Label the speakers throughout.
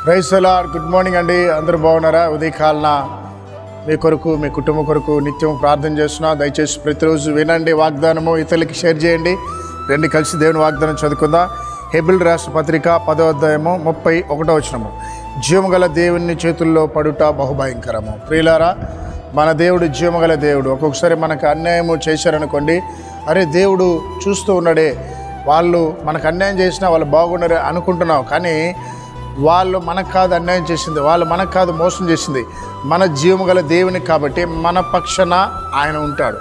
Speaker 1: Praise the lord. Good morning అండి. అందరూ బాగున్నారా? ఉదయకాలన మీ కొరకు, మీ కుటుంబం కొరకు నిత్యం ప్రార్థన చేస్తున్నా. దయచేసి ప్రతిరోజు వినండి వాగ్దానము, ఇతరులకి షేర్ చేయండి. రెండు కలిసి దేవుని వాగ్దానం చదువుకుందాం. హెబ్రీయుల రాష్ట్ర పత్రిక 10వ అధ్యాయము 31వ వచనము. జీవముగల దేవుని చేతుల్లో పడుట బహుభయంకరము. ప్రియులారా, మన దేవుడు జీవముగల దేవుడు. ఒక్కొక్కసారి మనకు అన్యాయము చేశారనుకోండి, అరే దేవుడు చూస్తూ ఉన్నాడే, వాళ్ళు మనకు అన్యాయం చేసినా వాళ్ళు బాగున్నారు అనుకుంటున్నావు, కానీ వాళ్ళు మనకు కాదు అన్యాయం చేసింది, వాళ్ళు మనకు కాదు మోసం చేసింది, మన జీవము గల దేవునికి. కాబట్టి మన పక్షాన ఆయన ఉంటాడు.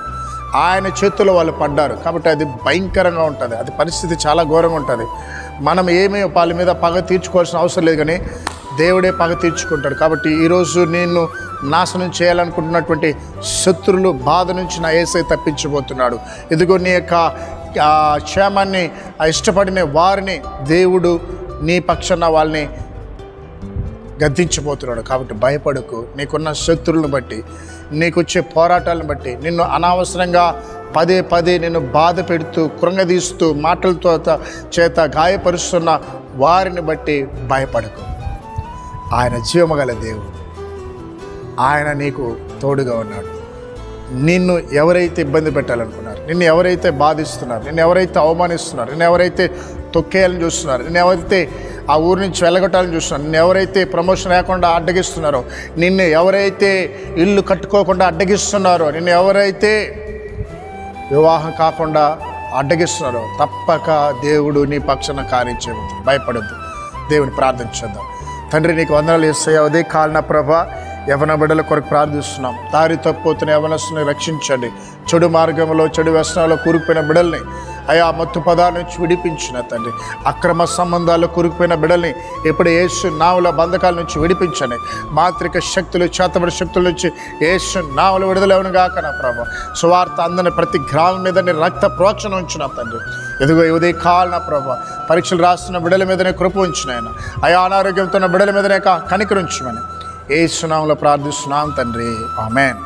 Speaker 1: ఆయన చేతుల్లో వాళ్ళు పడ్డారు కాబట్టి అది భయంకరంగా ఉంటుంది. అది పరిస్థితి చాలా ఘోరంగా ఉంటుంది. మనం ఏమీ వాళ్ళ మీద పగ తీర్చుకోవాల్సిన అవసరం లేదు, కానీ దేవుడే పగ తీర్చుకుంటాడు. కాబట్టి ఈరోజు నేను నాశనం చేయాలనుకుంటున్నటువంటి శత్రులు బాధ నుంచి నా యేసయ్య తప్పించబోతున్నాడు. ఇదిగో నీ యొక్క క్షేమాన్ని ఇష్టపడిన వారిని దేవుడు నీ పక్షాన వాళ్ళని గద్దించబోతున్నాడు. కాబట్టి భయపడకు. నీకున్న శత్రువులను బట్టి, నీకు వచ్చే పోరాటాలను బట్టి, నిన్ను అనవసరంగా పదే పదే నిన్ను బాధ పెడుతూ, కృంగదీస్తూ, మాటలతో చేత గాయపరుస్తున్న వారిని బట్టి భయపడకు. ఆయన జీవమగల దేవుడు. ఆయన నీకు తోడుగా ఉన్నాడు. నిన్ను ఎవరైతే ఇబ్బంది పెట్టాలనుకున్నారు, నిన్ను ఎవరైతే బాధిస్తున్నారు, నిన్ను ఎవరైతే అవమానిస్తున్నారు, నిన్ను ఎవరైతే తొక్కేయాలని చూస్తున్నారు, నిన్ను ఎవరైతే ఆ ఊరి నుంచి వెళ్ళగొట్టాలని చూస్తున్నారు, నిన్ను ఎవరైతే ప్రమోషన్ లేకుండా అడ్డగిస్తున్నారో, నిన్ను ఎవరైతే ఇల్లు కట్టుకోకుండా అడ్డగిస్తున్నారో, నిన్ను ఎవరైతే వివాహం కాకుండా అడ్డగిస్తున్నారో, తప్పక దేవుడు నీ పక్షాన కార్యం చేయబోతుంది. భయపడద్దు. దేవుని ప్రార్థించేద్దాం. తండ్రి, నీకు వందనాలు యేసయ్యా. ఉదయ కాలన ప్రభా, యవన బిడ్డల కొరకు ప్రార్థిస్తున్నాం. దారి తప్పిపోతున్న యవనస్తుని రక్షించండి. చెడు మార్గంలో, చెడు వ్యసనాల్లో కూరుకుపోయిన బిడ్డల్ని అయా మత్తు పదాల నుంచి విడిపించిన తండ్రి. అక్రమ సంబంధాల్లో కూరుకుపోయిన బిడ్డల్ని ఇప్పుడు యేసు నామములో బంధకాల నుంచి విడిపించండి. మాంత్రిక శక్తులు, చేతబడి శక్తుల నుంచి యేసు నామములో విడుదలవును గాక నా ప్రభా. సువార్త అందని ప్రతి గ్రామం మీద నీ రక్త ప్రోక్షణ ఉంచిన తండ్రి. ఎదుగో ఉదయ కాలన ప్రభా, పరీక్షలు రాస్తున్న బిడ్డల మీదనే కృప ఉంచిన ఆయన. అయా అనారోగ్యంతో ఉన్న బిడ్డల మీదనే కనికరించమని యేసు నామములో ప్రార్థిస్తున్నాం తండ్రి. ఆమేన్.